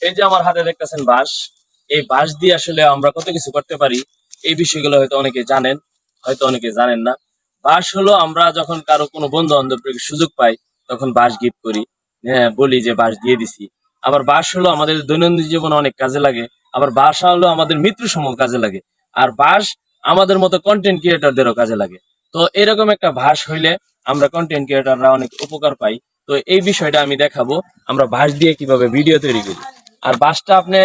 এই যে আমার হাতে দেখতেছেন বাঁশ, এই বাঁশ দিয়ে আসলে আমরা কত কিছু করতে পারি। এই বিষয়গুলো হয়তো অনেকে জানেন, হয়তো অনেকে জানেন না। বাঁশ হলো আমরা যখন কারো কোনো বন্ধু বান্ধবের সুযোগ পাই তখন বাঁশ গিফট করি, হ্যাঁ বলি যে বাঁশ দিয়ে দিছি। আবার বাঁশ হলো আমাদের দৈনন্দিন জীবনে অনেক কাজে লাগে। আবার বাঁশ হলো আমাদের মৃত্যুর সময় কাজে লাগে। আর বাঁশ আমাদের মতো কন্টেন্ট ক্রিয়েটরদেরও কাজে লাগে। তো এরকম একটা বাঁশ হইলে আমরা কন্টেন্ট ক্রিয়েটররা অনেক উপকার পাই। তো এই বিষয়টা আমি দেখাবো আমরা বাঁশ দিয়ে কিভাবে ভিডিও তৈরি করি। আর বাঁশটা আপনি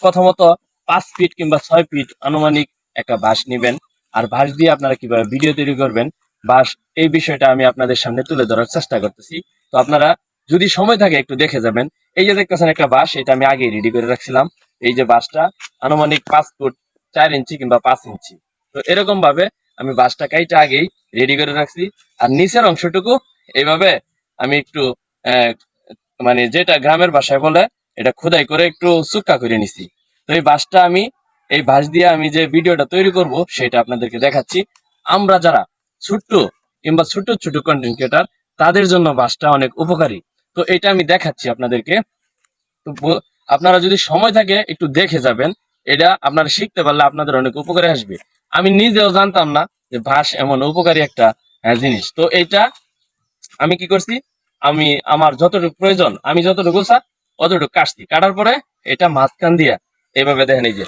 প্রথমত 5 ফিট কিংবা 6 ফিট আনুমানিক একটা বাঁশ নিবেন। আর বাঁশ দিয়ে আপনারা কিভাবে ভিডিও তৈরি করবেন, বাঁশ এই বিষয়টা আমি আপনাদের সামনে তুলে ধরার চেষ্টা করতেছি। তো আপনারা যদি সময় থাকে একটু দেখে যাবেন। এই যে দেখতেছেন একটা বাঁশ, এটা আমি আগে রেডি করে রাখছিলাম। এই যে বাঁশটা আনুমানিক 5 ফুট 4 ইঞ্চি কিংবা 5 ইঞ্চি। তো এরকম ভাবে আমি বাঁশটা কাইটা আগেই রেডি করে রাখছি। আর নিচের অংশটুকু এইভাবে আমি একটু আহ, মানে যেটা গ্রামের ভাষায় বলে এটা খোদাই করে একটু চুক্কা করে নিছি। তো এই বাঁশটা আমি এই বাঁশ দিয়ে আমি যে ভিডিওটা তৈরি করব সেটা আপনাদেরকে দেখাচ্ছি। আমরা যারা ছোট্ট কিংবা ছোট ছোট কন্টেন্ট ক্রিয়েটার তাদের জন্য বাঁশটা অনেক উপকারী। তো এটা আমি দেখাচ্ছি আপনাদেরকে। তো আপনারা যদি সময় থাকে একটু দেখে যাবেন। এটা আপনারা শিখতে পারলে আপনাদের অনেক উপকারে আসবে। আমি নিজেও জানতাম না যে বাঁশ এমন উপকারী একটা জিনিস। তো এইটা আমি কি করছি, আমি আমার যতটুকু প্রয়োজন আমি যতটুকু অতটুকু কাটছি। কাটার পরে এটা মাঝখান দিয়া এভাবে দেখেন, এই যে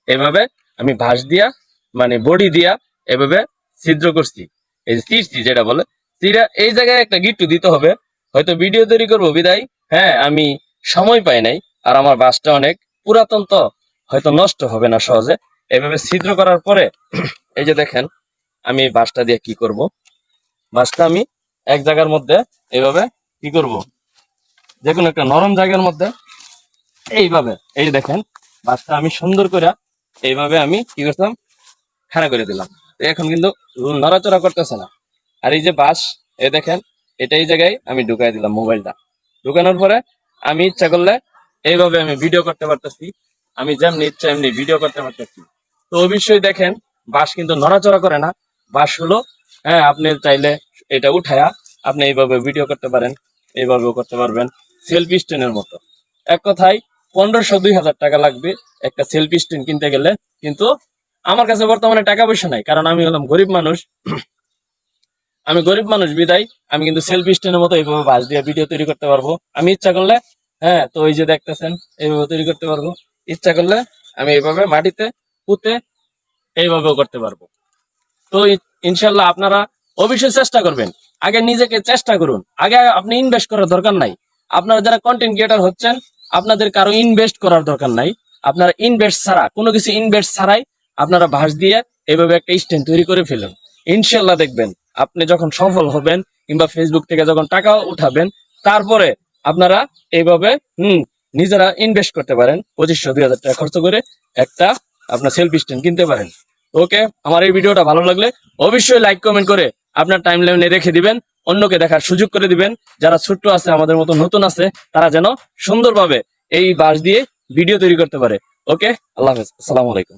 এভাবে আমি বাঁশ দিয়া মানে বডি দিয়া এভাবে ছিদ্র করছি। এই যে চিরছি যেটা বলে চিরা, এই জায়গায় একটা গিট্টু দিতে হবে। হয়তো ভিডিও তৈরি করবো বিদায়, হ্যাঁ আমি সময় পাই নাই। আর আমার বাঁশটা অনেক পুরাতন, তো হয়তো নষ্ট হবে না সহজে। এভাবে ছিদ্র করার পরে এই যে দেখেন আমি এই বাঁশটা দিয়ে কি করব। বাঁশটা আমি এক জায়গার মধ্যে এইভাবে কি করব, যে কোনো একটা নরম জায়গার মধ্যে এইভাবে, এই যে দেখেন বাঁশটা আমি সুন্দর করে এইভাবে আমি কি করতাম খাড়া করে দিলাম। তো এখন কিন্তু নড়াচড়া করতেছে না। আর এই যে বাঁশ, এই দেখেন এটা এই জায়গায় আমি ঢুকাই দিলাম মোবাইলটা। ঢুকানোর পরে আমি ইচ্ছা করলে এইভাবে আমি ভিডিও করতে পারতেছি। আমি যেমনি ইচ্ছা এমনি ভিডিও করতে পারতেছি। তো অবশ্যই দেখেন বাঁশ কিন্তু নড়াচড়া করে না। বাঁশ হলো, হ্যাঁ আপনি চাইলে এটা উঠায়া আপনি এইভাবে ভিডিও করতে পারেন, এইভাবেও করতে পারবেন সেলফি স্ট্যান্ডের মতো। এক কথায় 1500-2000 টাকা লাগবে একটা সেলফি স্ট্যান্ড কিনতে গেলে। কিন্তু আমার কাছে বর্তমানে টাকা পয়সা নাই, কারণ আমি হলাম গরিব মানুষ। আমি গরিব মানুষ বিদায় আমি কিন্তু সেলফি স্ট্যান্ডের মতো এইভাবে বাঁশ দিয়ে ভিডিও তৈরি করতে পারবো আমি ইচ্ছা করলে। হ্যাঁ তো ওই যে দেখতেছেন এইভাবে তৈরি করতে পারবো। ইচ্ছা করলে আমি এইভাবে মাটিতে পুঁতে এইভাবেও করতে পারবো। তো ইনশাল্লাহ আপনারা অবশ্যই চেষ্টা করবেন। আগে নিজেকে চেষ্টা করুন, আগে আপনি ইনভেস্ট করার দরকার নাই। আপনারা যারা কন্টেন্ট ক্রিয়েটর হচ্ছেন আপনাদের কারো ইনভেস্ট করার দরকার নাই। আপনারা ইনভেস্ট ছাড়া, কোনো কিছু ইনভেস্ট ছাড়াই আপনারা বাঁশ দিয়ে এইভাবে একটা স্ট্যান্ড তৈরি করে ফেলুন। ইনশাল্লাহ দেখবেন আপনি যখন সফল হবেন কিংবা ফেসবুক থেকে যখন টাকা উঠাবেন, তারপরে আপনারা এইভাবে নিজেরা ইনভেস্ট করতে পারেন। 2500-2000 টাকা খরচ করে একটা আপনার সেলফি স্ট্যান্ড কিনতে পারেন। ওকে, আমার এই ভিডিওটা ভালো লাগলে অবশ্যই লাইক কমেন্ট করে আপনার টাইম লাইনে রেখে দিবেন, অন্যকে দেখার সুযোগ করে দিবেন। যারা ছোট্ট আছে আমাদের মতো নতুন আছে তারা যেন সুন্দরভাবে এই বাঁশ দিয়ে ভিডিও তৈরি করতে পারে। ওকে, আল্লাহ হাফেজ, আসসালামু আলাইকুম।